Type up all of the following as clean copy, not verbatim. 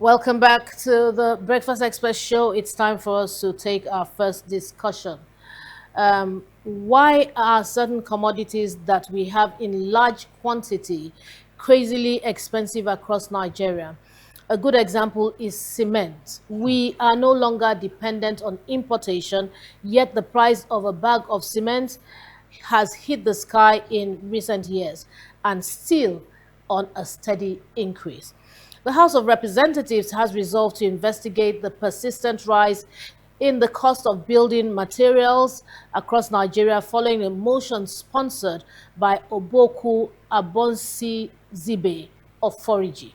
Welcome back to the Breakfast Express show. It's time for us to take our first discussion. Why are certain commodities that we have in large quantity crazily expensive across Nigeria? A good example is cement. We are no longer dependent on importation, yet the price of a bag of cement has hit the sky in recent years and still on a steady increase. The House of Representatives has resolved to investigate the persistent rise in the cost of building materials across Nigeria following a motion sponsored by Oboku Abonsi Zibe of Foriji.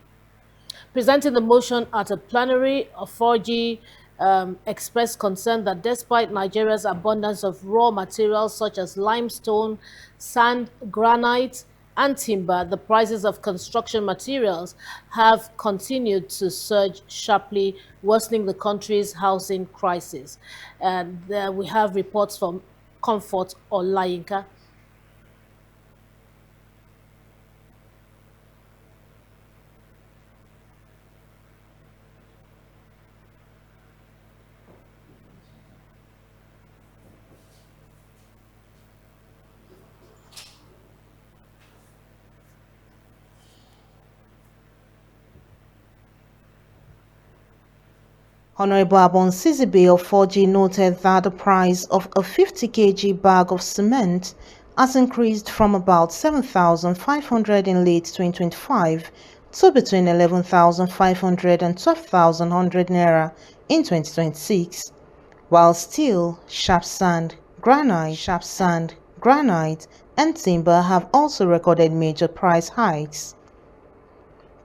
Presenting the motion at a plenary, Foriji expressed concern that despite Nigeria's abundance of raw materials such as limestone, sand, granite, and timber, the prices of construction materials have continued to surge sharply, worsening the country's housing crisis. And we have reports from Comfort Olayinka. Honorable Abon Sizibe of 4G noted that the price of a 50 kg bag of cement has increased from about 7,500 in late 2025 to between 11,500 and 12,100 naira in 2026, while steel, sharp sand, granite, and timber have also recorded major price hikes.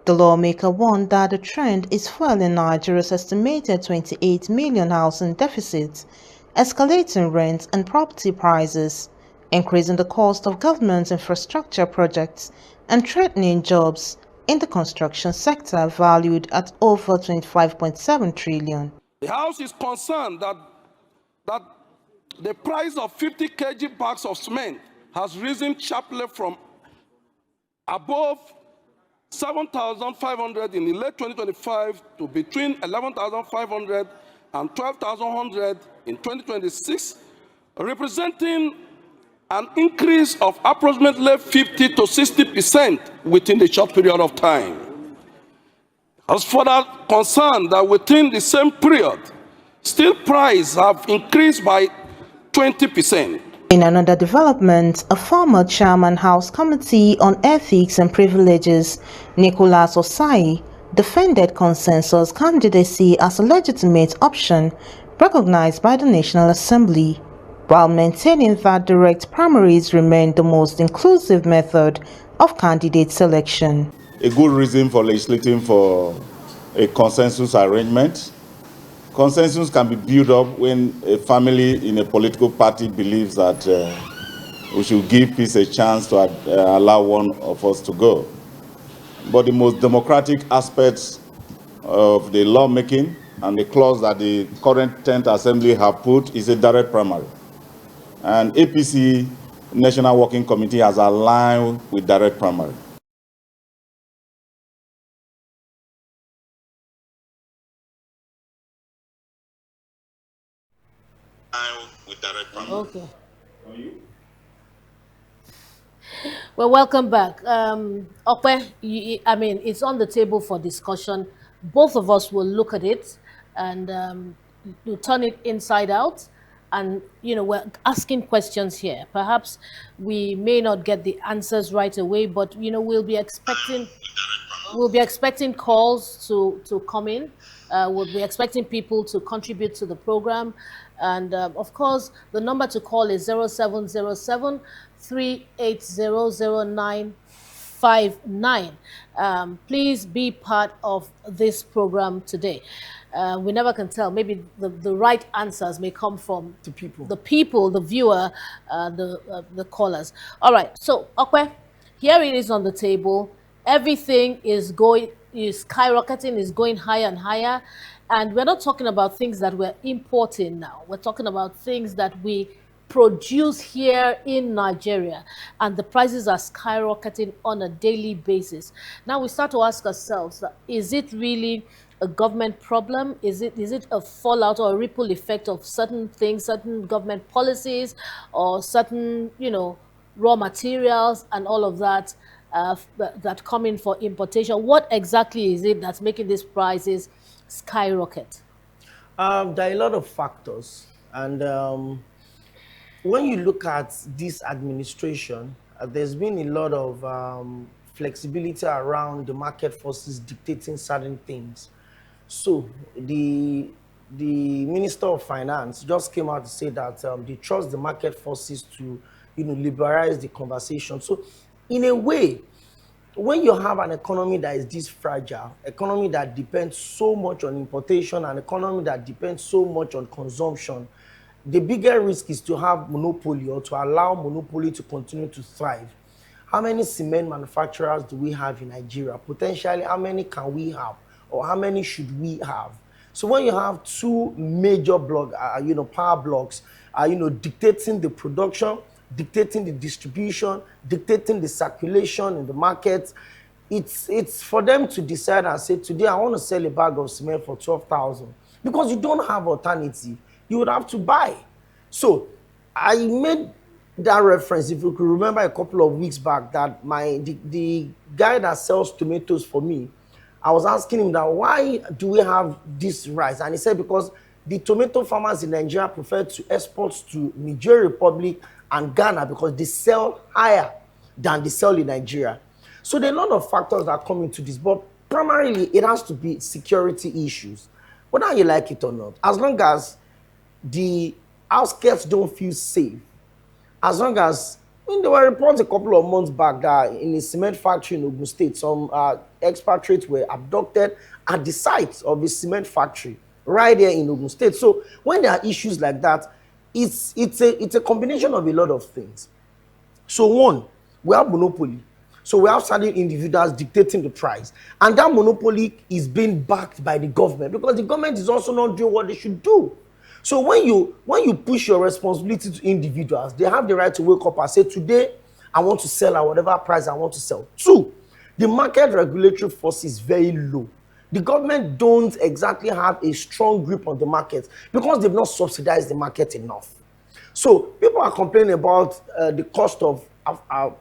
The lawmaker warned that the trend is fueling Nigeria's estimated 28 million housing deficit, escalating rent and property prices, increasing the cost of government infrastructure projects, and threatening jobs in the construction sector valued at over 25.7 trillion. The House is concerned that the price of 50 kg bags of cement has risen sharply from above 7,500 in the late 2025 to between 11,500 and 12,100 in 2026, representing an increase of approximately 50 to 60% within a short period of time. As further concerned that within the same period, steel prices have increased by 20%. In another development, a former chairman House Committee on Ethics and Privileges, Nicholas Osai, defended consensus candidacy as a legitimate option recognized by the National Assembly, while maintaining that direct primaries remain the most inclusive method of candidate selection. A good reason for legislating for a consensus arrangement. Consensus can be built up when a family in a political party believes that we should give peace a chance to allow one of us to go. But the most democratic aspects of the lawmaking and the clause that the current 10th Assembly have put is a direct primary. And APC National Working Committee has aligned with direct primary. Okay. Well, welcome back. Okwe, I mean, it's on the table for discussion. Both of us will look at it and we'll turn it inside out. And, you know, we're asking questions here. Perhaps we may not get the answers right away, but, you know, we'll be expecting calls to come in. We'll be expecting people to contribute to the program. And of course, the number to call is 0707 3800959. Please be part of this program today. We never can tell. Maybe the right answers may come from the people, the viewer, the callers. All right. So, Okwe, here it is on the table. Everything is skyrocketing, is going higher and higher. And we're not talking about things that we're importing now. We're talking about things that we produce here in Nigeria, and the prices are skyrocketing on a daily basis. Now we start to ask ourselves, is it really a government problem? Is it a fallout or a ripple effect of certain things, certain government policies, or certain, raw materials and all of that that come in for importation? What exactly is it that's making these prices skyrocket? There are a lot of factors, and when you look at this administration, there's been a lot of flexibility around the market forces dictating certain things. So the Minister of Finance just came out to say that they trust the market forces to, liberalize the conversation. So, in a way, when you have an economy that is this fragile, economy that depends so much on importation, and economy that depends so much on consumption, the bigger risk is to have monopoly, or to allow monopoly to continue to thrive. How many cement manufacturers do we have in Nigeria? Potentially, how many can we have? Or how many should we have? So when you have two major power blocks, dictating the production, dictating the distribution, dictating the circulation in the market, it's for them to decide and say, today I want to sell a bag of cement for 12,000, because you don't have alternative. You would have to buy. So I made that reference, if you could remember, a couple of weeks back, that the guy that sells tomatoes for me, I was asking him that, why do we have this rise? And he said, because the tomato farmers in Nigeria prefer to export to Niger Republic and Ghana, because they sell higher than they sell in Nigeria. So there are a lot of factors that come into this, but primarily it has to be security issues, whether you like it or not. As long as the outskirts don't feel safe, as long as, there were reports a couple of months back that in a cement factory in Ogun State, some expatriates were abducted at the site of a cement factory right there in Ogun State. So when there are issues like that, it's a combination of a lot of things. So one, we have monopoly. So we have certain individuals dictating the price. And that monopoly is being backed by the government, because the government is also not doing what they should do. So when you push your responsibility to individuals, they have the right to wake up and say, today, I want to sell at whatever price I want to sell. Two, the market regulatory force is very low. The government don't exactly have a strong grip on the market, because they've not subsidized the market enough. So people are complaining about the cost of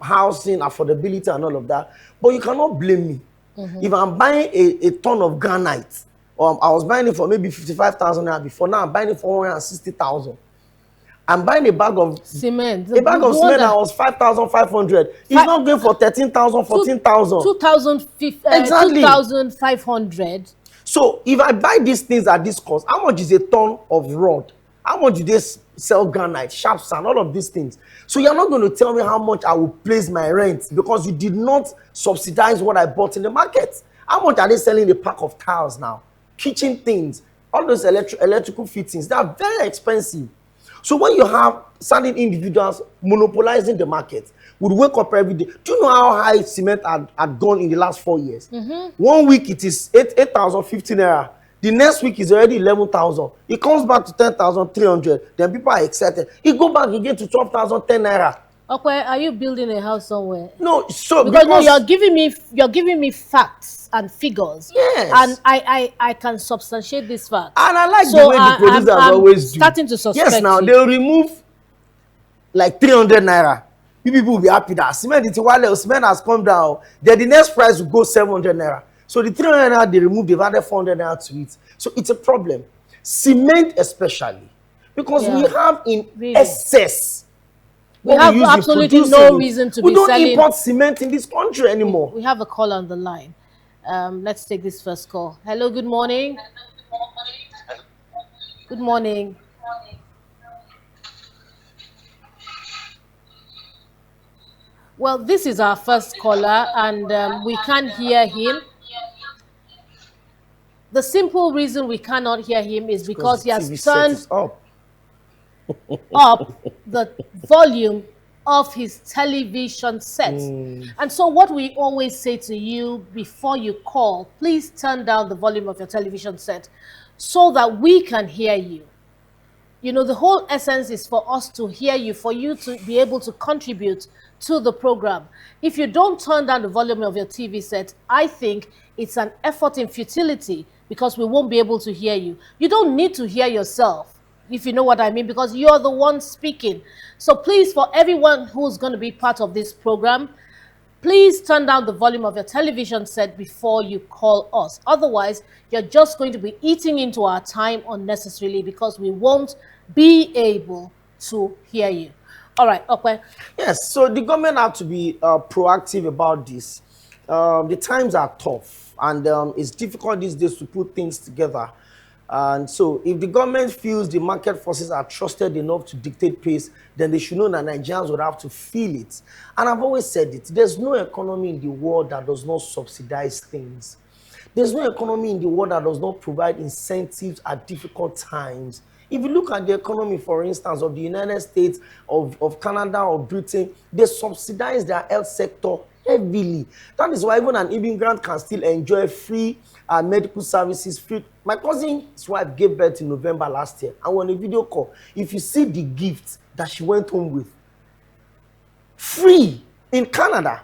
housing, affordability, and all of that. But you cannot blame me. If I'm buying a ton of granite, I was buying it for maybe 55,000 naira before. Now I'm buying it for 160,000. I'm buying a bag of cement. A bag of cement that was 5,500. It's not going for 13,000, 14,000. 2,500. So if I buy these things at this cost, how much is a ton of rod? How much do they sell granite, sharp sand, all of these things? So you're not going to tell me how much I will place my rent, because you did not subsidize what I bought in the market. How much are they selling a pack of tiles now? Kitchen things, all those electrical fittings, they are very expensive. So when you have certain individuals monopolizing the market, would wake up every day. Do you know how high cement had gone in the last 4 years? 1 week it is 8,015 naira. The next week is already 11,000. It comes back to 10,300. Then people are excited. It go back again to 12,010 naira. Okay, are you building a house somewhere? No, so because no, you're giving me facts and figures. Yes. And I can substantiate this fact. And I like the way the producers always do. Starting to suspect. Yes, now they'll remove like 300 naira. You people will be happy that cement has come down. Then the next price will go 700 naira. So the 300 naira they remove, they've added 400 naira to it. So it's a problem. Cement especially. Because we have in excess. We have absolutely no reason to be selling. We don't import cement in this country anymore. We have a call on the line. Let's take this first call. Hello, good morning. Good morning. Well, this is our first caller, and we can't hear him. The simple reason we cannot hear him is because he has turned up the volume of his television set. And so what we always say to you before you call, please turn down the volume of your television set so that we can hear you. You know, the whole essence is for us to hear you, for you to be able to contribute to the program. If you don't turn down the volume of your TV set, I think it's an effort in futility, because we won't be able to hear you. You don't need to hear yourself, if you know what I mean, because you're the one speaking. So please, for everyone who's going to be part of this program, please turn down the volume of your television set before you call us. Otherwise, you're just going to be eating into our time unnecessarily because we won't be able to hear you. All right, okay. Yes, so the government have to be proactive about this. The times are tough, and it's difficult these days to put things together. And so if the government feels the market forces are trusted enough to dictate pace, then they should know that Nigerians would have to feel it. And I've always said it, there's no economy in the world that does not subsidize things. There's no economy in the world that does not provide incentives at difficult times. If you look at the economy, for instance, of the United States, of Canada, or Britain, they subsidize their health sector heavily. That is why even an immigrant can still enjoy free medical services. Free. My cousin's wife gave birth in November last year, and on a video call, if you see the gift that she went home with, free in Canada.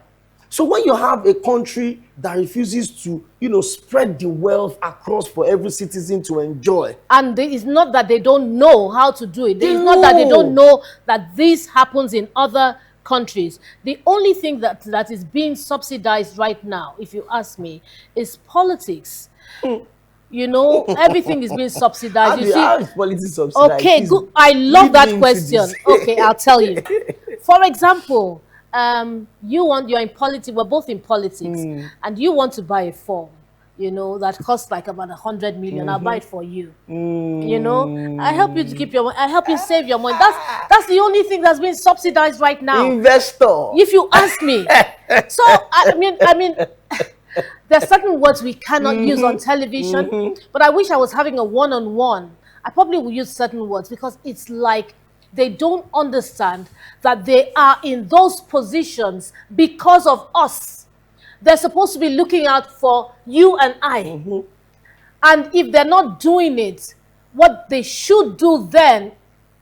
So when you have a country that refuses to, spread the wealth across for every citizen to enjoy. And it's not that they don't know how to do it. It's not that they don't know that this happens in other countries. The only thing that is being subsidized right now, if you ask me, is politics. Everything is being subsidized. How is politics subsidized? Okay, good. I love that question. Okay, I'll tell you. For example, you're in politics, we're both in politics, and you want to buy a form, that costs like about 100 million. I'll buy it for you. I help you to keep your money. I help you save your money. That's the only thing that's being subsidized right now. Investor. If you ask me. So, I mean, there are certain words we cannot use on television, but I wish I was having a one-on-one. I probably would use certain words because it's like they don't understand that they are in those positions because of us. They're supposed to be looking out for you and I. And if they're not doing it, what they should do then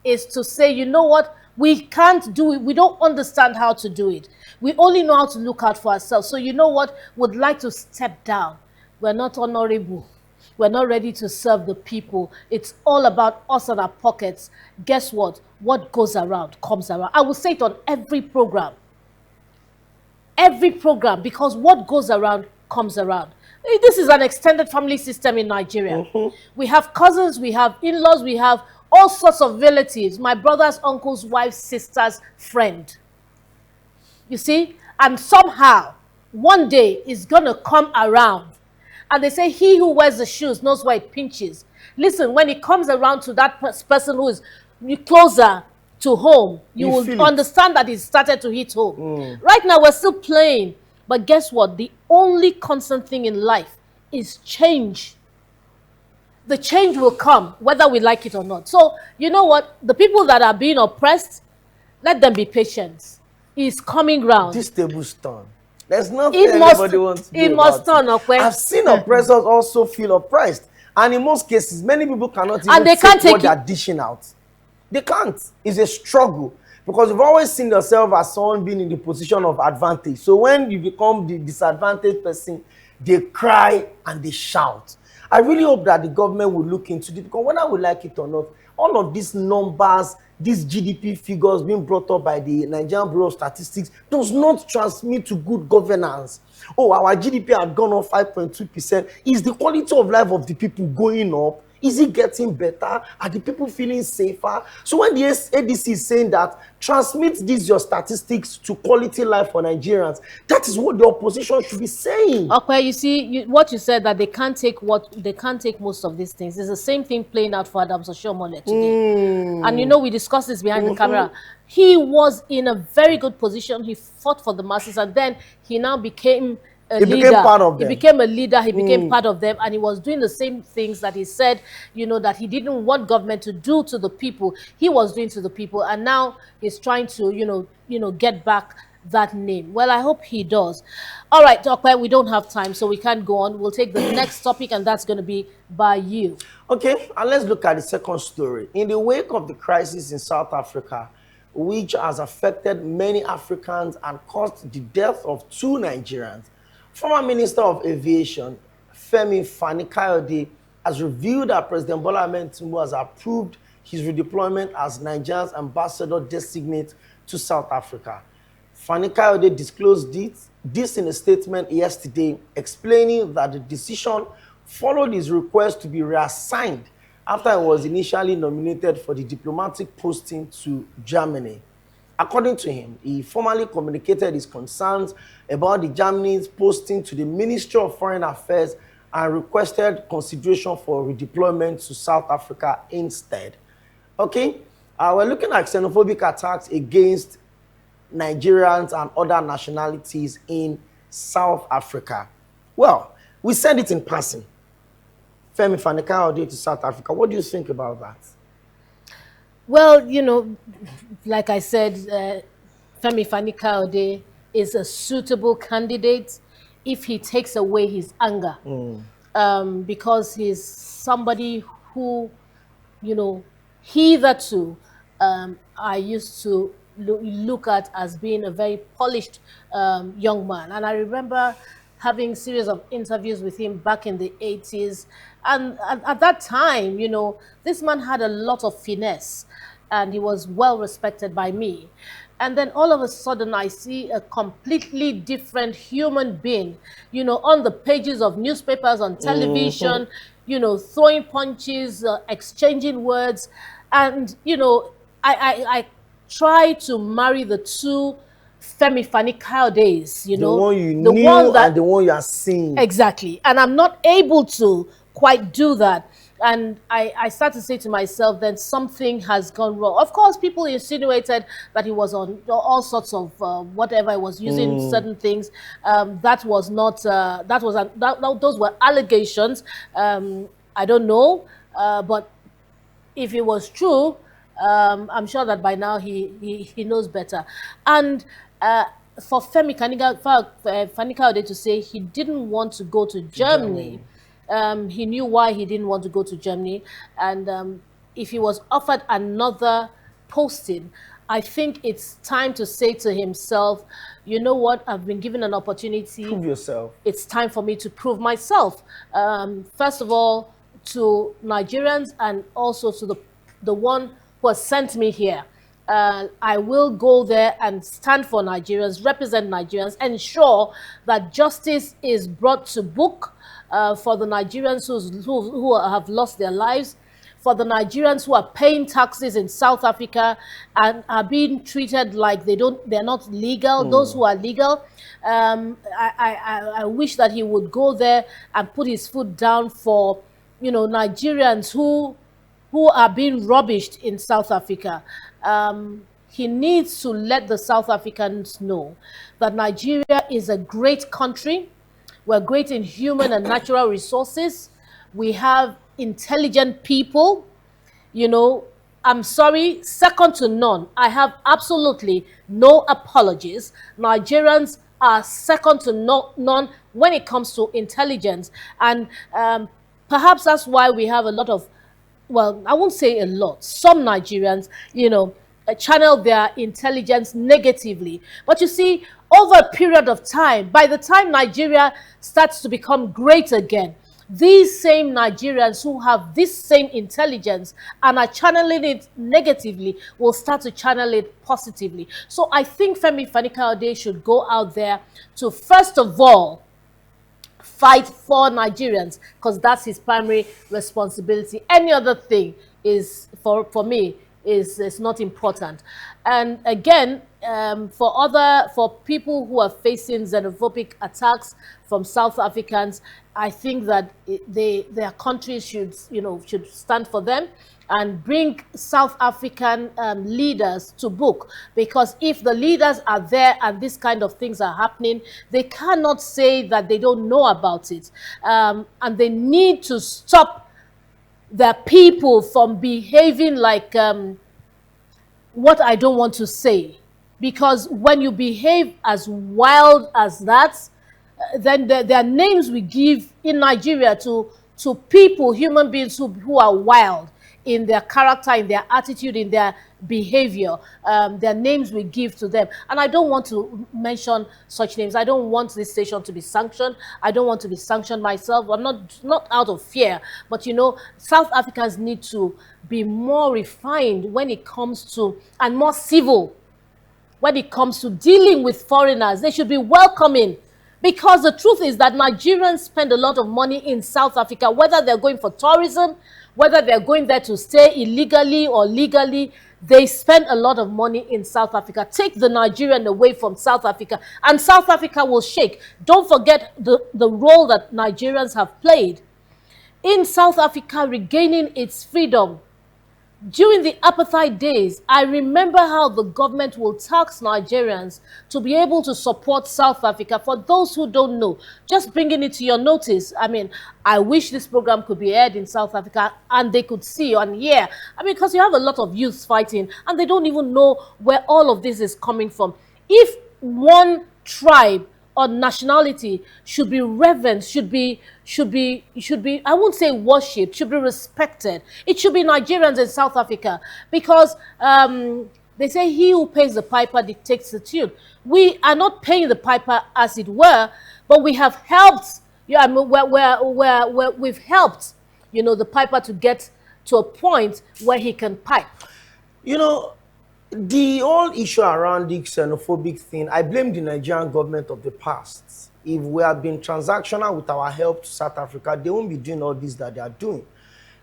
is to say, you know what, we can't do it. We don't understand how to do it. We only know how to look out for ourselves. So you know what, would like to step down. We're not honorable. We're not ready to serve the people. It's all about us and our pockets. Guess what? What goes around comes around. I will say it on every program. Every program, because what goes around comes around. This is an extended family system in Nigeria. We have cousins, we have in-laws, we have all sorts of relatives. My brother's uncle's wife's sister's friend. You see? And somehow, one day, it's going to come around. And they say, he who wears the shoes knows where it pinches. Listen, when it comes around to that person who is closer to home, you will understand that it started to hit home. Right now, we're still playing. But guess what? The only constant thing in life is change. The change will come, whether we like it or not. So, you know what? The people that are being oppressed, let them be patient. It's coming round. This table's turn. There's nothing anybody wants to do. It must turn, okay? I've seen oppressors also feel oppressed. And in most cases, many people cannot even take what they're dishing out. They can't. It's a struggle. Because you've always seen yourself as someone being in the position of advantage. So when you become the disadvantaged person, they cry and they shout. I really hope that the government will look into it, because whether we like it or not, all of these numbers, these GDP figures being brought up by the Nigerian Bureau of Statistics does not transmit to good governance. Oh, our GDP had gone up 5.2%. Is the quality of life of the people going up? Is it getting better? Are the people feeling safer? So when the ADC is saying that transmit these your statistics to quality life for Nigerians, that is what the opposition should be saying. Okay, you see, what you said, that they can't take most of these things. It's the same thing playing out for Adams Oshiomhole today. And we discussed this behind the camera. He was in a very good position. He fought for the masses, and then he now became a leader. Became part of them. He became a leader. He became part of them, and he was doing the same things that he said, that he didn't want government to do to the people. He was doing to the people, and now he's trying to, get back that name. Well, I hope he does. All right, Dokwe, we don't have time, so we can't go on. We'll take the next topic, and that's going to be by you. Okay, and let's look at the second story. In the wake of the crisis in South Africa, which has affected many Africans and caused the death of 2 Nigerians, former Minister of Aviation Femi Fani-Kayode, has revealed that President Bola Ahmed Tinubu has approved his redeployment as Nigeria's ambassador designate to South Africa. Fani-Kayode disclosed this in a statement yesterday, explaining that the decision followed his request to be reassigned after he was initially nominated for the diplomatic posting to Germany. According to him, he formally communicated his concerns about the Germany's posting to the Ministry of Foreign Affairs and requested consideration for redeployment to South Africa instead. Okay, we're looking at xenophobic attacks against Nigerians and other nationalities in South Africa. Well, we said it in passing. Femi Fani-Kayode to South Africa. What do you think about that? Well, you know, like I said, Femi Fani-Kayode is a suitable candidate if he takes away his anger. Because he's somebody who, you know, hitherto I used to look at as being a very polished young man. And I remember having a series of interviews with him back in the 80s. And at that time, you know, this man had a lot of finesse and he was well respected by me. And then all of a sudden, I see a completely different human being, you know, on the pages of newspapers, on television, you know, throwing punches, exchanging words. And, you know, I try to marry the two Femi Fani-Kayodes, you know. The one you knew and the one you are seeing. Exactly. And I'm not able to quite do that. And I start to say to myself, then something has gone wrong. Of course, people insinuated that he was on all sorts of whatever, he was using certain things. That was not, those were allegations. I don't know. But if it was true, I'm sure that by now he knows better. And for Femi Fani-Kayode to say he didn't want to go to Germany, he knew why he didn't want to go to Germany. And if he was offered another posting, I think it's time to say to himself, you know what, I've been given an opportunity. Prove yourself. It's time for me to prove myself. First of all, to Nigerians and also to the one who has sent me here. I will go there and stand for Nigerians, represent Nigerians, ensure that justice is brought to book for the Nigerians who have lost their lives, for the Nigerians who are paying taxes in South Africa and are being treated like they're not legal, those who are legal. I wish that he would go there and put his foot down for, you know, Nigerians who are being rubbished in South Africa. He needs to let the South Africans know that Nigeria is a great country. We're great in human and natural resources. We have intelligent people. You know, I'm sorry, second to none. I have absolutely no apologies. Nigerians are second to none when it comes to intelligence. And perhaps that's why we have a lot of, well, I won't say a lot, some Nigerians, you know, channel their intelligence negatively. But you see, over a period of time, by the time Nigeria starts to become great again, these same Nigerians who have this same intelligence and are channeling it negatively will start to channel it positively. So I think Femi Fani-Kayode should go out there to, first of all, fight for Nigerians, because that's his primary responsibility. Any other thing is, for me, is not important. And again, for people who are facing xenophobic attacks from South Africans, I think that their countries should stand for them and bring South African leaders to book. Because if the leaders are there and this kind of things are happening, they cannot say that they don't know about it. And they need to stop their people from behaving like what I don't want to say. Because when you behave as wild as that, then there are names we give in Nigeria to people, human beings who are wild. in their character, in their attitude, in their behavior, their names we give to them. And I don't want to mention such names. I don't want this station to be sanctioned. I don't want to be sanctioned myself. I'm not out of fear, but you know, South Africans need to be more refined when it comes to, and more civil when it comes to dealing with foreigners. They should be welcoming, because the truth is that Nigerians spend a lot of money in South Africa, whether they're going for tourism, whether they're going there to stay illegally or legally. They spend a lot of money in South Africa. Take the Nigerian away from South Africa, and South Africa will shake. Don't forget the role that Nigerians have played in South Africa regaining its freedom. During the apartheid days, I remember how the government will tax Nigerians to be able to support South Africa. For those who don't know, just bringing it to your notice, I mean, I wish this program could be aired in South Africa and they could see and hear. I mean, because you have a lot of youths fighting and they don't even know where all of this is coming from. If one tribe or nationality should be reverenced, should be, I won't say worshipped, should be respected, it should be Nigerians in South Africa, because they say he who pays the piper dictates the tune. We are not paying the piper, as it were, but we have helped. Yeah, I mean, we've helped, you know, the piper to get to a point where he can pipe. You know, the whole issue around the xenophobic thing, I blame the Nigerian government of the past. If we had been transactional with our help to South Africa, they won't be doing all this that they are doing.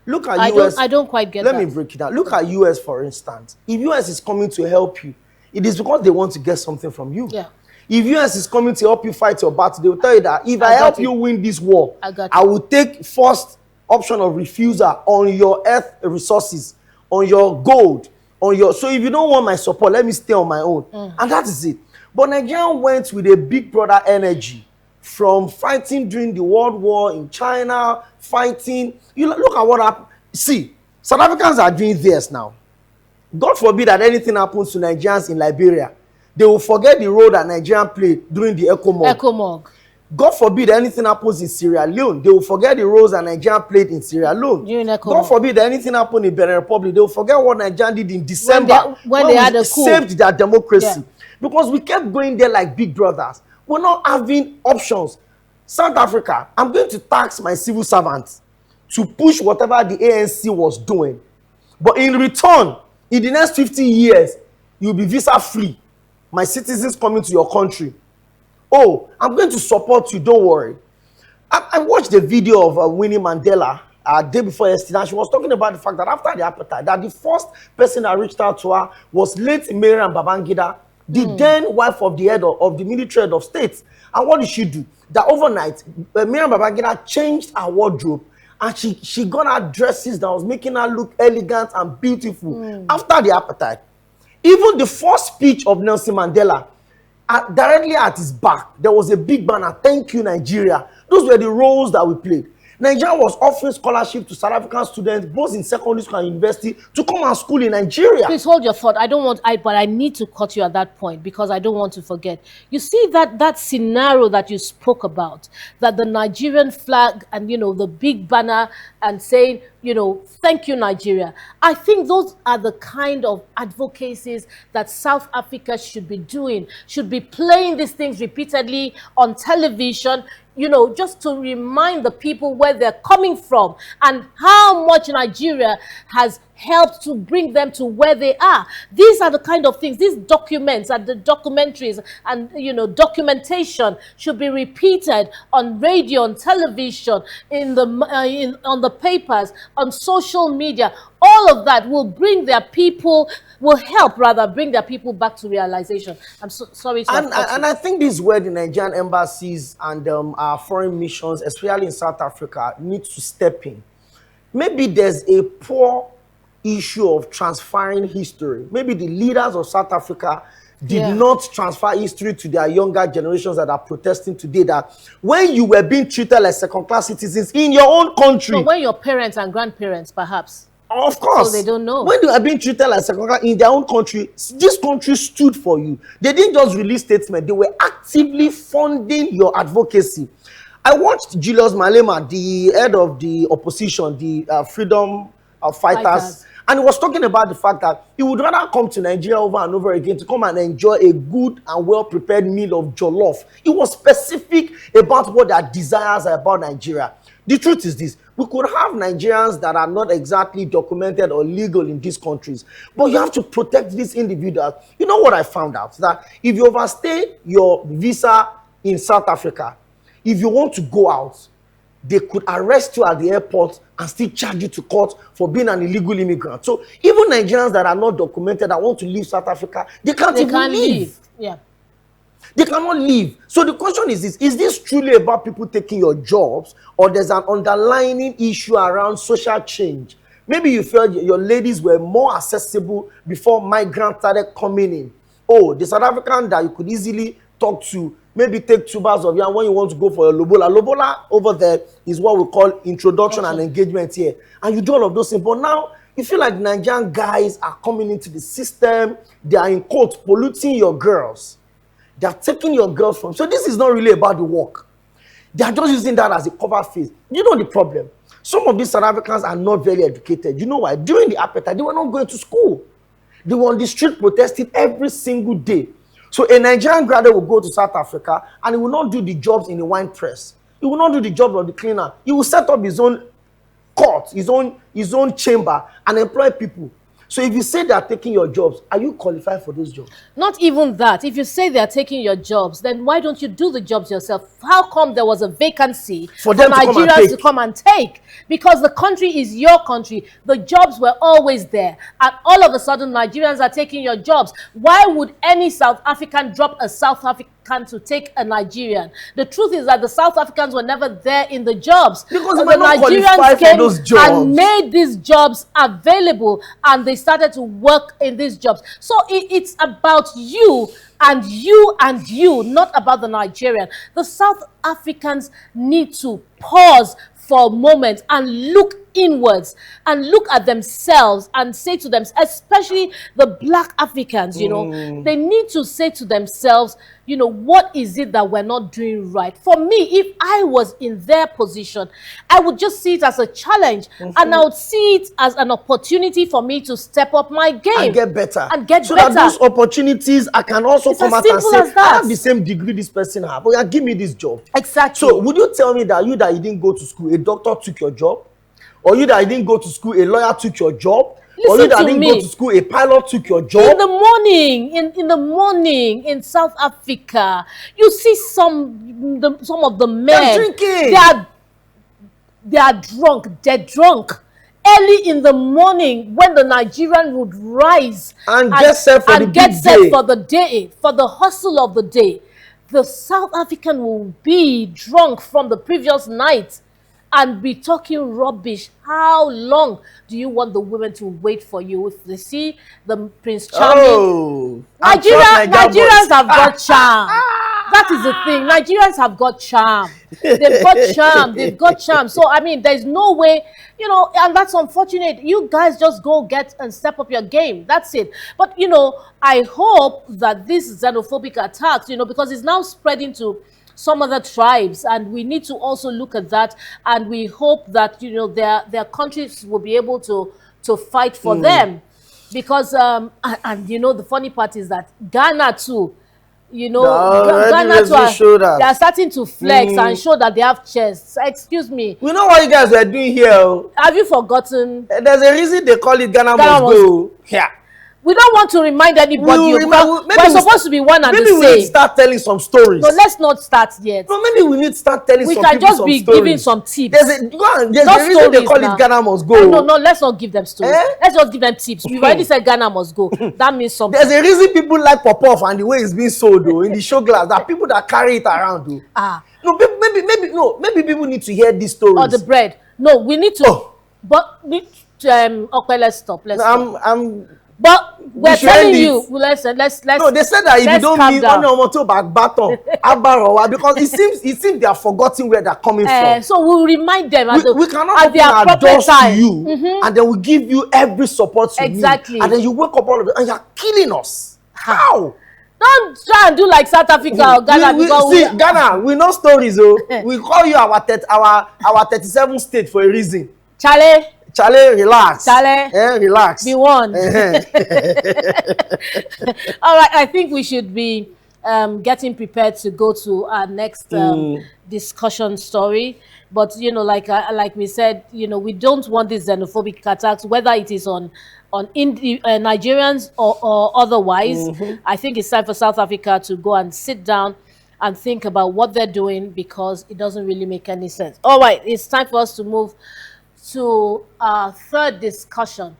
Look at US. I don't quite get that. Let me break it down. Look at US, for instance. If US is coming to help you, it is because they want to get something from you. Yeah. If US is coming to help you fight your battle, they will tell you that if I help you win this war, I will take first option of refusal on your earth resources, on your gold, on your. So if you don't want my support, let me stay on my own. And that is it. But Nigeria went with a big brother energy, from fighting during the World War in China, fighting. You look at what happened. See, South Africans are doing this now. God forbid that anything happens to Nigerians in Liberia, they will forget the role that Nigerians played during the ECOMOG. God forbid anything happens in Sierra Leone, they will forget the roles that Nigerians played in Sierra Leone. God forbid anything happened in Benin Republic, they will forget what Nigerians did in December when they had a coup, saved their democracy. Yeah. Because we kept going there like big brothers. We're not having options. South Africa, I'm going to tax my civil servants to push whatever the ANC was doing. But in return, in the next 50 years, you'll be visa free. My citizens coming to your country. Oh, I'm going to support you, don't worry. I watched the video of Winnie Mandela day before yesterday, and she was talking about the fact that after the apartheid, that the first person that reached out to her was late Mariam Babangida, the then wife of the head of the military head of state. And what did she do? That overnight, Mariam Babangida changed her wardrobe, and she got her dresses that was making her look elegant and beautiful after the apartheid. Even the first speech of Nelson Mandela, directly at his back, there was a big banner, "Thank you, Nigeria." Those were the roles that we played. Nigeria was offering scholarship to South African students, both in secondary school and university, to come and school in Nigeria. Please hold your thought. But I need to cut you at that point because I don't want to forget. You see that scenario that you spoke about, that the Nigerian flag and, you know, the big banner and saying, you know, "Thank you, Nigeria." I think those are the kind of advocacies that South Africa should be doing, should be playing these things repeatedly on television, you know, just to remind the people where they're coming from and how much Nigeria has helped to bring them to where they are. These are the kind of things, these documents and the documentaries and, you know, documentation should be repeated on radio, on television, on the papers, on social media. All of that will bring their people, will help rather bring their people back to realization. I'm sorry to and I think this is where the Nigerian embassies and our foreign missions, especially in South Africa, need to step in. Maybe there's a poor issue of transferring history. Maybe the leaders of South Africa did not transfer history to their younger generations that are protesting today, that when you were being treated like second-class citizens in your own country. So when your parents and grandparents, perhaps. Of course. So they don't know. When they are being treated like second-class in their own country, this country stood for you. They didn't just release statements. They were actively funding your advocacy. I watched Julius Malema, the head of the opposition, the Freedom fighters. And he was talking about the fact that he would rather come to Nigeria over and over again to come and enjoy a good and well-prepared meal of jollof. He was specific about what their desires are about Nigeria. The truth is this: we could have Nigerians that are not exactly documented or legal in these countries, but you have to protect these individuals. You know what I found out? That if you overstay your visa in South Africa, if you want to go out, they could arrest you at the airport and still charge you to court for being an illegal immigrant. So even Nigerians that are not documented that want to leave South Africa, they can't even leave. Yeah. They cannot leave. So the question is this: is this truly about people taking your jobs, or there's an underlying issue around social change? Maybe you felt your ladies were more accessible before migrants started coming in. Oh, the South African that you could easily talk to, maybe take 2 bars of yarn when you want to go for a lobola. Lobola over there is what we call introduction and engagement here. And you do all of those things. But now you feel like Nigerian guys are coming into the system. They are, in quotes, polluting your girls. They are taking your girls from. So this is not really about the work. They are just using that as a cover face. You know the problem? Some of these South Africans are not very educated. You know why? During the apartheid, they were not going to school. They were on the street protesting every single day. So a Nigerian graduate will go to South Africa and he will not do the jobs in the wine press. He will not do the job of the cleaner. He will set up his own court, his own chamber, and employ people. So if you say they are taking your jobs, are you qualified for those jobs? Not even that. If you say they are taking your jobs, then why don't you do the jobs yourself? How come there was a vacancy for them Nigerians to come and take? Because the country is your country. The jobs were always there. And all of a sudden, Nigerians are taking your jobs. Why would any South African drop a South African to take a Nigerian? The truth is that the South Africans were never there in the jobs. Because the they were not qualified for those jobs. And made these jobs available, and they started to work in these jobs. So it's about you and you and you, not about the Nigerian. The South Africans need to pause for a moment and look inwards and look at themselves and say to them, especially the Black Africans, you know, they need to say to themselves, you know, what is it that we're not doing right? For me, if I was in their position, I would just see it as a challenge, and I would see it as an opportunity for me to step up my game and get better. So that those opportunities, I can also come out and say, I have the same degree this person has, but yeah, give me this job. Exactly. So would you tell me that you didn't go to school, a doctor took your job? Or you that didn't go to school, a lawyer took your job? Or you that didn't go to school, a pilot took your job? In the morning in South Africa, you see some of the men. They're drinking. They are drunk. They're drunk. Early in the morning, when the Nigerian would rise and get set for the day, for the hustle of the day, the South African will be drunk from the previous night and be talking rubbish. How long do you want the women to wait for you? If they see the Prince Charming, Nigerians have got charm. That is the thing. Nigerians have got charm. They've got charm. They've got charm. So I mean, there's no way, you know, and that's unfortunate. You guys just go get and step up your game. That's it. But you know, I hope that this xenophobic attacks, you know, because it's now spreading to some other tribes, and we need to also look at that, and we hope that, you know, their countries will be able to fight for them, because and you know, the funny part is that Ghana too, you know, Ghana too, they are starting to flex and show that they have chests. Excuse me, we know what you guys were doing here. Have you forgotten? There's a reason they call it Ghana must go. Yeah. We don't want to remind anybody. We're supposed to be one and the same. Maybe we need to start telling some stories. No, let's not start yet. No, maybe we need to start telling some people some stories. We can just be giving some tips. There's a reason they call it Ghana must go. No, let's not give them stories. Let's just give them tips. We've already said Ghana must go. That means something. There's a reason people like pop-off and the way it's being sold, though, in the show glass. That people that carry it around, though. No, maybe people need to hear these stories. Or the bread. No, we need to. But okay, let's stop. But we're telling you, let's. No, they said that if you don't meet on your motor back baton, because it seems they are forgotten where they're coming from. So we'll remind them we cannot open our doors to you, and then we give you every support you need. And then you wake up all of it, and you're killing us. How? Don't try and do like South Africa or Ghana. Ghana, we know stories. We call you our 37 state for a reason. Charlie. Charlie, relax. Charlie, relax. be warned. All right, I think we should be getting prepared to go to our next discussion story. But like we said, we don't want these xenophobic attacks, whether it is on Nigerians or otherwise. I think it's time for South Africa to go and sit down and think about what they're doing, because it doesn't really make any sense. All right, it's time for us to move to our third discussion.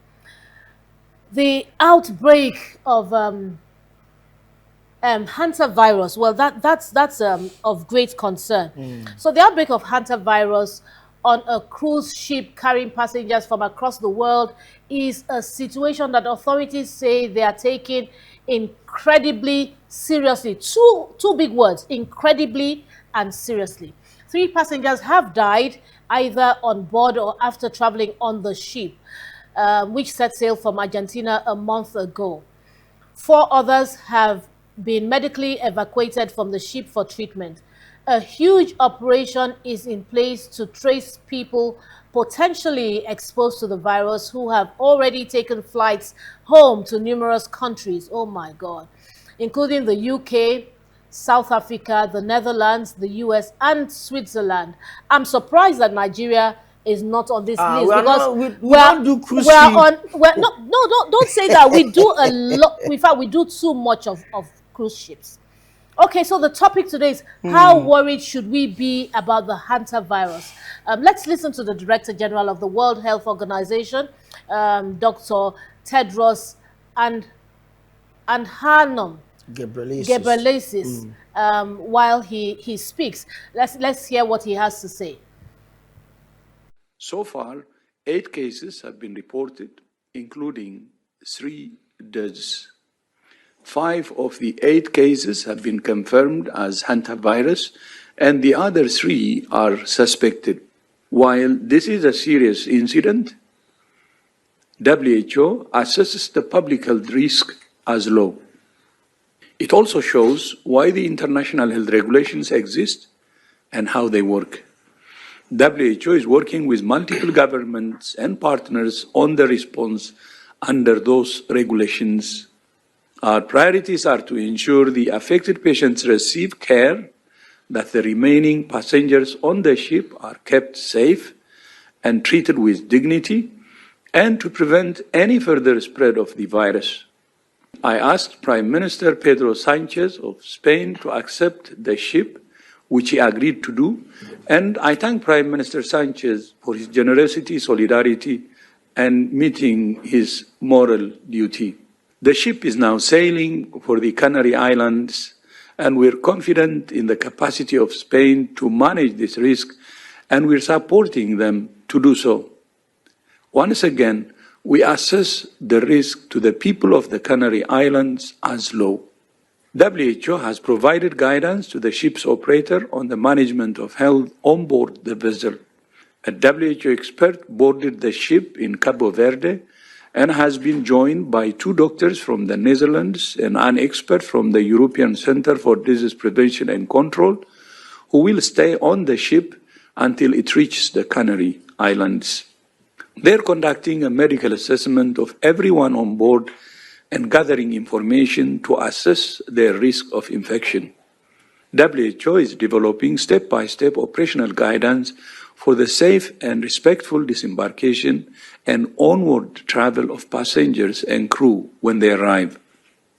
The outbreak of hantavirus. Well, that's of great concern. So the outbreak of hantavirus on a cruise ship carrying passengers from across the world is a situation that authorities say they are taking incredibly seriously. Two big words: incredibly and seriously. 3 passengers have died either on board or after traveling on the ship, which set sail from Argentina a month ago. 4 others have been medically evacuated from the ship for treatment. A huge operation is in place to trace people potentially exposed to the virus who have already taken flights home to numerous countries. Oh my God, including the UK, South Africa, the Netherlands, the US, and Switzerland. I'm surprised that Nigeria is not on this list, because we don't do cruise ship. Don't say that. We do a lot. In fact, we do too much of cruise ships. Okay, so the topic today is how worried should we be about the hantavirus? Let's listen to the Director General of the World Health Organization, Dr. Tedros Adhanom Ghebreyesus, while he speaks. Let's hear what he has to say. So far, 8 cases have been reported, including 3 deaths. 5 of the 8 cases have been confirmed as hantavirus, and the other 3 are suspected. While this is a serious incident, WHO assesses the public health risk as low. It also shows why the international health regulations exist and how they work. WHO is working with multiple governments and partners on the response under those regulations. Our priorities are to ensure the affected patients receive care, that the remaining passengers on the ship are kept safe and treated with dignity, and to prevent any further spread of the virus. I asked Prime Minister Pedro Sanchez of Spain to accept the ship, which he agreed to do, and I thank Prime Minister Sanchez for his generosity, solidarity, and meeting his moral duty. The ship is now sailing for the Canary Islands, and we're confident in the capacity of Spain to manage this risk, and we're supporting them to do so. Once again, we assess the risk to the people of the Canary Islands as low. WHO has provided guidance to the ship's operator on the management of health on board the vessel. A WHO expert boarded the ship in Cabo Verde and has been joined by 2 doctors from the Netherlands and an expert from the European Centre for Disease Prevention and Control, who will stay on the ship until it reaches the Canary Islands. They're conducting a medical assessment of everyone on board and gathering information to assess their risk of infection. WHO is developing step-by-step operational guidance for the safe and respectful disembarkation and onward travel of passengers and crew when they arrive.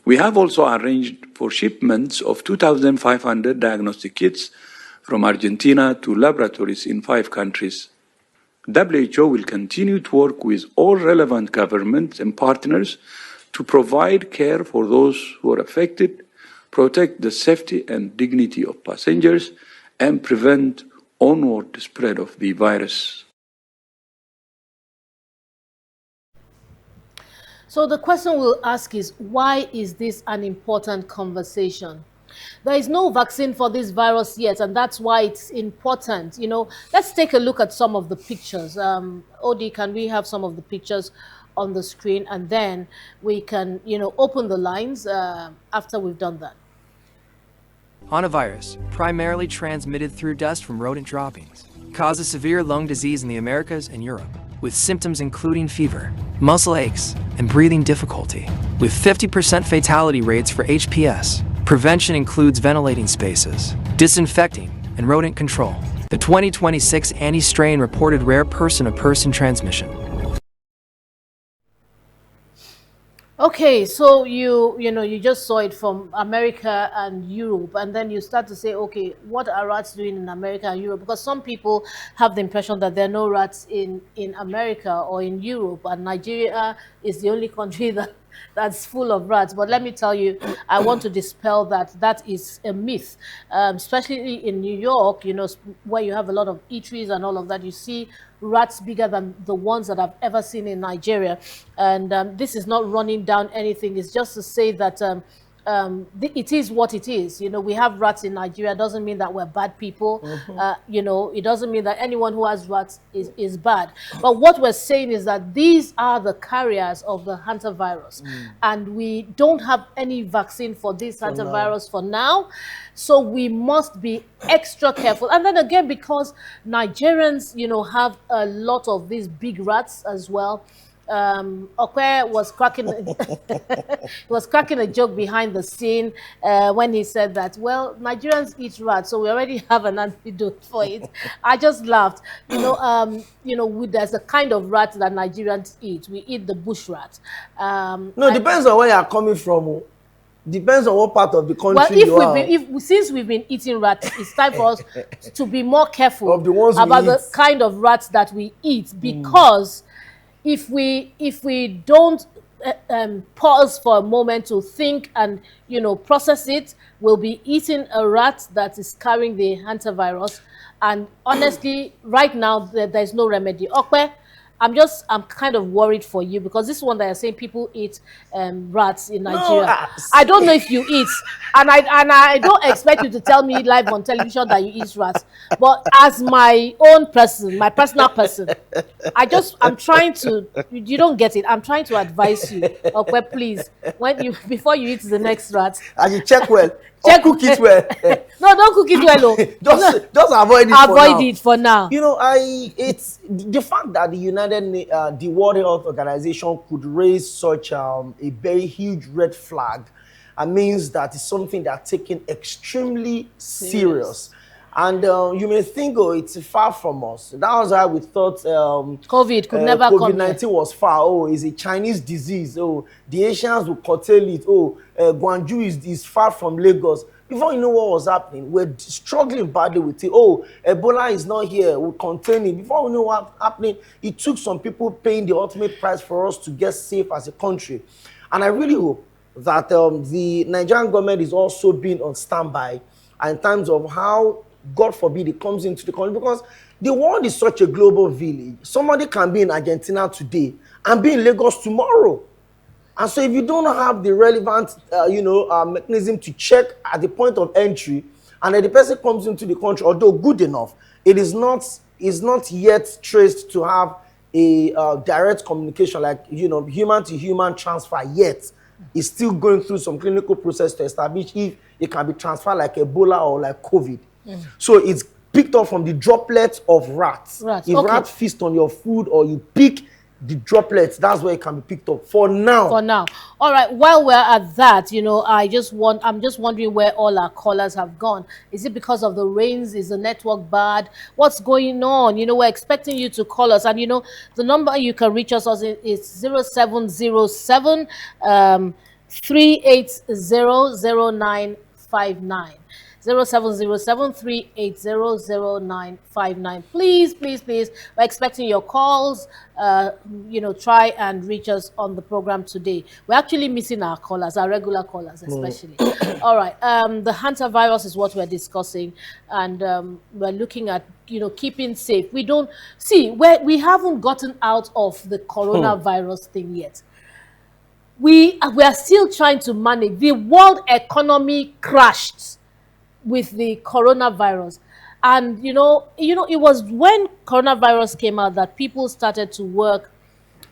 We have also arranged for shipments of 2,500 diagnostic kits from Argentina to laboratories in 5 countries. WHO will continue to work with all relevant governments and partners to provide care for those who are affected, protect the safety and dignity of passengers, and prevent onward spread of the virus. So the question we'll ask is, why is this an important conversation? There is no vaccine for this virus yet, and that's why it's important. Let's take a look at some of the pictures. Odi, can we have some of the pictures on the screen, and then we can, open the lines after we've done that. Hantavirus, primarily transmitted through dust from rodent droppings, causes severe lung disease in the Americas and Europe. with symptoms including fever, muscle aches, and breathing difficulty. With 50% fatality rates for HPS, prevention includes ventilating spaces, disinfecting, and rodent control. The 2026 anti-strain reported rare person-to-person transmission. Okay, so you just saw it from America and Europe, and then you start to say, okay, what are rats doing in America and Europe? Because some people have the impression that there are no rats in America or in Europe, and Nigeria is the only country that's full of rats. But let me tell you, I want to dispel that is a myth, especially in New York, where you have a lot of eateries and all of that. You see rats bigger than the ones that I've ever seen in Nigeria. And this is not running down anything. It's just to say that it is what it is. We have rats in Nigeria. Doesn't mean that we're bad people. It doesn't mean that anyone who has rats is bad. But what we're saying is that these are the carriers of the hantavirus. And we don't have any vaccine for this hantavirus for now. So we must be extra careful. And then again, because Nigerians, have a lot of these big rats as well. Okwe was cracking a joke behind the scene when he said that, well, Nigerians eat rats, so we already have an antidote for it. I just laughed. There's a kind of rat that Nigerians eat. We eat the bush rat. No, depends on where you're coming from. Depends on what part of the country you are. Since we've been eating rats, it's time for us to be more careful of the ones about the kind of rats that we eat, because if we don't pause for a moment to think and process it, we'll be eating a rat that is carrying the hantavirus. And honestly, right now there's no remedy. Okwe, I'm kind of worried for you, because this one that you're saying people eat rats in Nigeria. No, I don't know if you eat, and I don't expect you to tell me live on television that you eat rats. But as my own person, my personal person, I'm trying to. You don't get it. I'm trying to advise you. Okay, please, before you eat the next rat, and you check well. Cook it well. No, don't cook it well. Just avoid it. Avoid it for now. It's the fact that the World Health Organization could raise such a very huge red flag, means that it's something they're taking extremely serious. And you may think, it's far from us. That was why we thought COVID could never come. COVID-19 was far. It's a Chinese disease. The Asians will curtail it. Guangzhou is far from Lagos. Before you know what was happening, we're struggling badly with it. Ebola is not here. We'll contain it. Before we know what's happening, it took some people paying the ultimate price for us to get safe as a country. And I really hope that the Nigerian government is also being on standby in terms of how, God forbid, it comes into the country, because the world is such a global village. Somebody can be in Argentina today and be in Lagos tomorrow. And so if you don't have the relevant, mechanism to check at the point of entry, and then the person comes into the country, although good enough, it is not yet traced to have a direct communication, like, human to human transfer yet. It's still going through some clinical process to establish if it can be transferred like Ebola or like COVID. So it's picked up from the droplets of rats. If rats feast on your food, or you pick the droplets, that's where it can be picked up for now. All right, while we're at that, I'm just wondering where all our callers have gone. Is it because of the rains? Is the network bad? What's going on? We're expecting you to call us, and the number you can reach us is 0707 3800959. 0707-380-0959. Please, we're expecting your calls. Try and reach us on the program today. We're actually missing our callers, our regular callers especially. All right, the hantavirus is what we're discussing, and we're looking at keeping safe. We haven't gotten out of the coronavirus thing yet. We are still trying to manage. The world economy crashed with the coronavirus, and it was when coronavirus came out that people started to work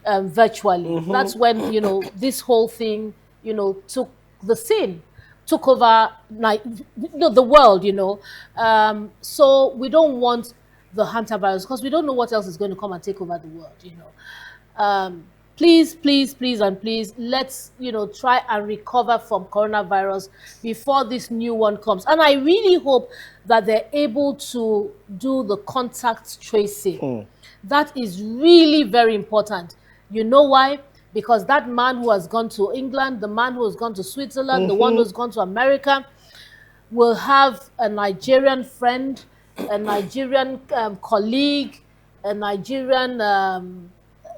virtually. That's when this whole thing took the scene, took over the world. So we don't want the hantavirus, because we don't know what else is going to come and take over the world, you know. Please, please, please, and please, let's, you know, try and recover from coronavirus before this new one comes. And I really hope that they're able to do the contact tracing. That is really very important. You know why? Because that man who has gone to England, the man who has gone to Switzerland, the one who's gone to America, will have a Nigerian friend, a Nigerian colleague, a Nigerian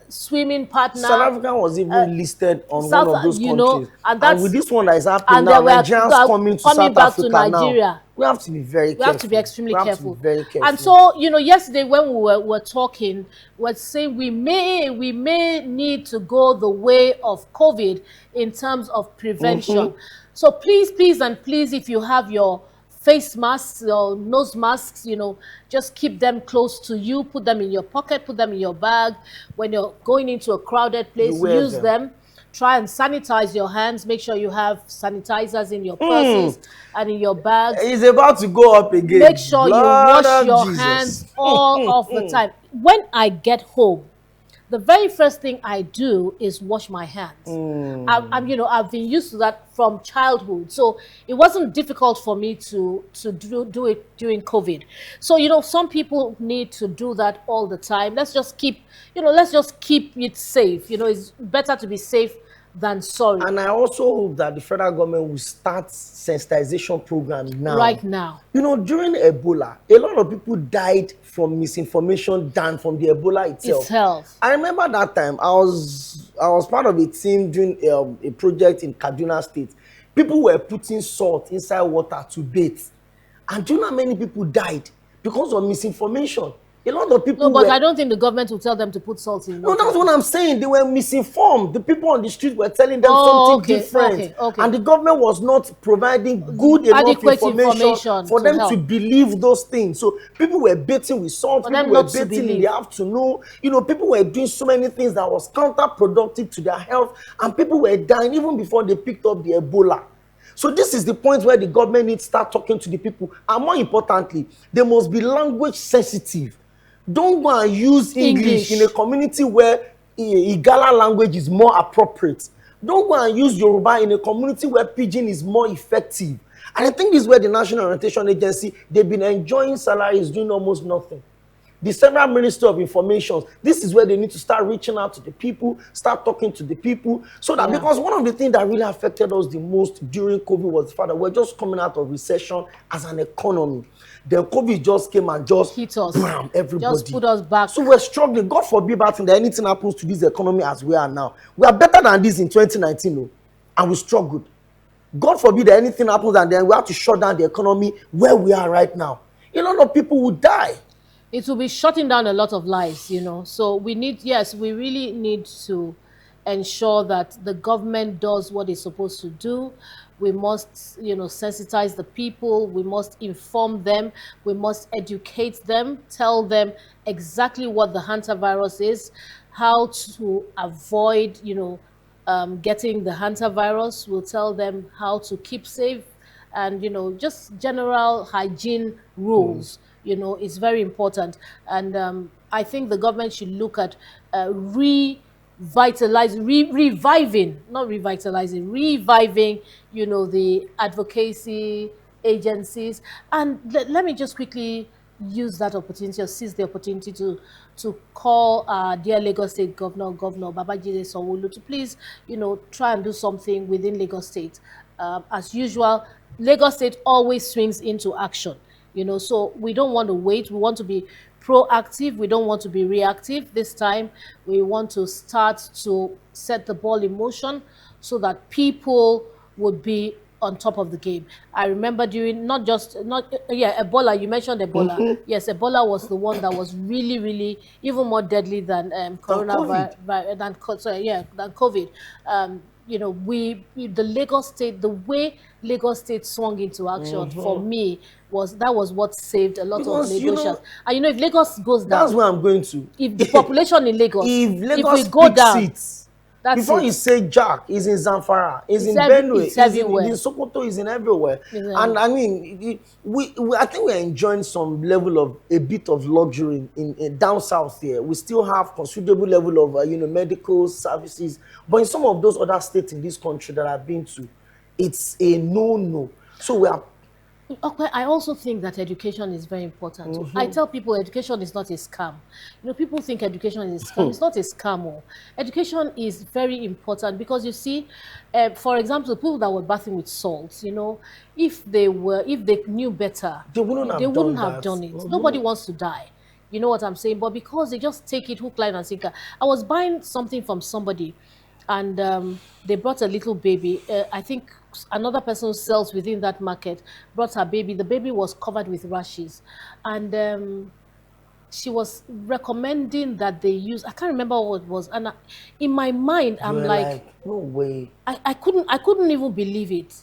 swimming partner. South Africa was even listed on one of those countries. Know, and with this one that is happening now, Nigerians coming to South Africa Nigeria now, we have to be very careful. We have to be extremely careful. Very careful. And so, you know, yesterday when we were talking, we were saying we may need to go the way of COVID in terms of prevention. So please, please, and please, if you have your face masks or nose masks, you know, just keep them close to you, put them in your pocket, put them in your bag. When you're going into a crowded place, use them. Try and sanitize your hands. Make sure you have sanitizers in your purses and in your bags. It's about to go up again. Make sure you wash your hands all of the time. When I get home, the very first thing I do is wash my hands. You know, I've been used to that from childhood, so it wasn't difficult for me to do it during COVID. So, you know, some people need to do that all the time. Let's just keep it safe. You know, it's better to be safe than sorry. And I also hope that the federal government will start sensitization program now. Right now. You know, during Ebola, a lot of people died from misinformation than from the Ebola itself. I remember that time I was part of a team doing a project in Kaduna State. People were putting salt inside water to bathe. And do you know how many people died because of misinformation? A lot of people. No, but I don't think the government will tell them to put salt in water. No, that's what I'm saying. They were misinformed. The people on the street were telling them something different. And the government was not providing good enough information for them to believe those things. So people were bathing with salt, people were bathing in the afternoon. You know, people were doing so many things that was counterproductive to their health, and people were dying even before they picked up the Ebola. So this is the point where the government needs to start talking to the people. And more importantly, they must be language sensitive. Don't go and use English in a community where Igala language is more appropriate. Don't go and use Yoruba in a community where Pidgin is more effective. And I think this is where the National Orientation Agency, they've been enjoying salaries doing almost nothing. The Central Ministry of Information, this is where they need to start reaching out to the people, start talking to the people. So that, because one of the things that really affected us the most during COVID was the fact that we're just coming out of recession as an economy. Then COVID just came and just hit us. Bam, everybody. Just put us back. So we're struggling. God forbid that anything happens to this economy as we are now. We are better than this in 2019, though, and we struggled. God forbid that anything happens and then we have to shut down the economy where we are right now. A lot of people would die. It will be shutting down a lot of lives, you know. So we really need to ensure that the government does what it's supposed to do. We must, you know, sensitize the people. We must inform them. We must educate them, tell them exactly what the hantavirus is, how to avoid, you know, getting the hantavirus. We'll tell them how to keep safe and, you know, just general hygiene rules. You know, it's very important. And I think the government should look at reviving, you know, the advocacy agencies. And let me just quickly use that opportunity or seize the opportunity to call dear Lagos State Governor Babajide Sanwo-Olu to please, you know, try and do something within Lagos State. As usual, Lagos State always swings into action. You know, so we don't want to wait. We want to be proactive. We don't want to be reactive. This time, we want to start to set the ball in motion so that people would be on top of the game. I remember during Ebola. You mentioned Ebola. Yes, Ebola was the one that was really, really even more deadly than coronavirus than COVID. You know, the Lagos State, the way Lagos State swung into action for me was what saved a lot of Lagosians. You know, and you know, if Lagos goes down, that's where I'm going to. If the population in Lagos, if Lagos we go down, That's Before it. you say Jack, he's in Zamfara, he's in It's Benue, it's he's in everywhere. Sokoto, he's in everywhere. Exactly. And I mean, I think we're enjoying some level of a bit of luxury in down south here. We still have considerable level of medical services, but in some of those other states in this country that I've been to, it's a no. So we are. Okay, I also think that education is very important. I tell people education is not a scam. People think education is a scam. It's not a scam. Education is very important because you see, for example, people that were bathing with salt, if they knew better, They wouldn't have done it. Nobody wants to die. You know what I'm saying? But because they just take it hook, line, and sinker. I was buying something from somebody, and they brought a little baby. I think another person who sells within that market brought her baby. The baby was covered with rashes, and she was recommending that they use, I can't remember what it was, and in my mind I'm You're like, no way. I couldn't even believe it.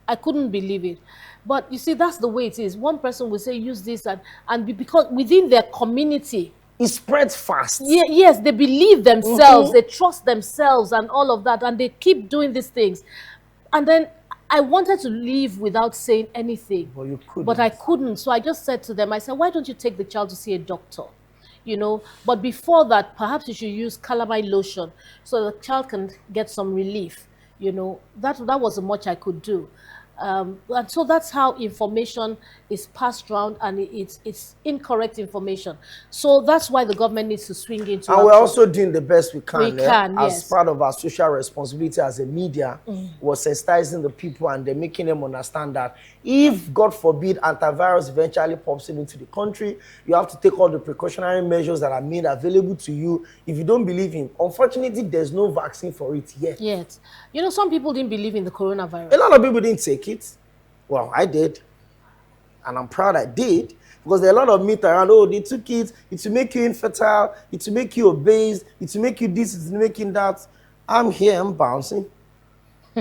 I couldn't believe it. But you see, that's the way it is. One person will say use this, and because within their community, It spreads fast. yes, they believe themselves, they trust themselves and all of that, and they keep doing these things. And then I wanted to leave without saying anything, But you couldn't. but I couldn't. So I just said to them, I said, why don't you take the child to see a doctor? But before that, perhaps you should use calamine lotion so the child can get some relief. That was much I could do. And so that's how information is passed around, and it's incorrect information. So that's why the government needs to swing into And we're action. also doing the best we can, We can, as yes. part of our social responsibility as a media, was sensitizing the people and then making them understand that if, God forbid, antivirus eventually pops into the country, you have to take all the precautionary measures that are made available to you. If you don't believe in, unfortunately, there's no vaccine for it yet. Yet. Some people didn't believe in the coronavirus. A lot of people didn't take it. Well, I did. And I'm proud I did. Because there are a lot of myths around, they took it to make you infertile, it to make you obese, it to make you this, it to make you that. I'm here, I'm bouncing.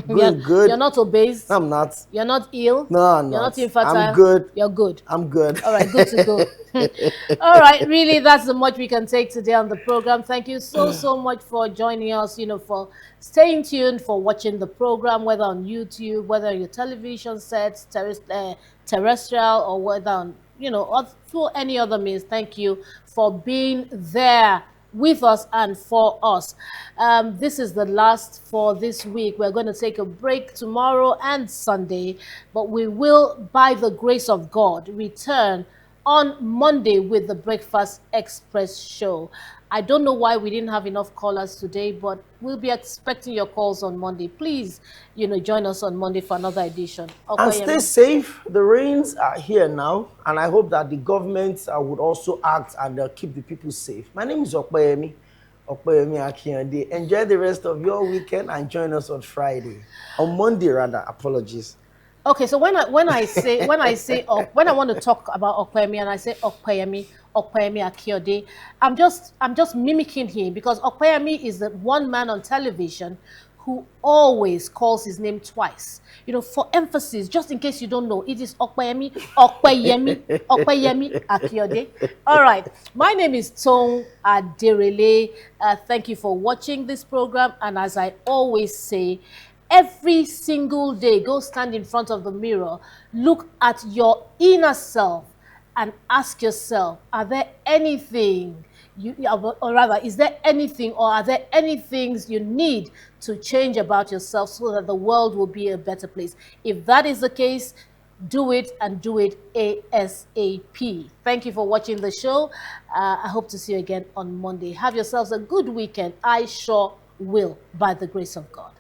Good. You're not obese. I'm not. You're not ill. No, I'm You're not. not infertile. I'm good. You're good. I'm good. All right, good to go. All right, really, that's the much we can take today on the program. Thank you so much for joining us, for staying tuned, for watching the program, whether on YouTube, whether on your television sets, terrestrial, or whether on, or through any other means. Thank you for being there with us and for us. This is the last for this week. We're going to take a break tomorrow and Sunday, but we will, by the grace of God, return on Monday with the Breakfast Express show. I don't know why we didn't have enough callers today, but we'll be expecting your calls on Monday. Please, join us on Monday for another edition. And stay safe. The rains are here now, and I hope that the government would also act and keep the people safe. My name is Okpeyemi Akiyande. Enjoy the rest of your weekend and join us on Friday. On Monday, rather. Apologies. Okay, so when I want to talk about Okpeyemi and I say Okpeyemi Akiyode, I'm just mimicking him, because Okpeyemi is the one man on television who always calls his name twice. For emphasis, just in case you don't know, it is Okpeyemi Akiyode. All right, my name is Tong Aderele. Thank you for watching this program, and as I always say, every single day, go stand in front of the mirror, look at your inner self, and ask yourself, are there anything is there anything, or are there any things you need to change about yourself so that the world will be a better place? If that is the case, do it, and do it ASAP. Thank you for watching the show. I hope to see you again on Monday. Have yourselves a good weekend. I sure will, by the grace of God.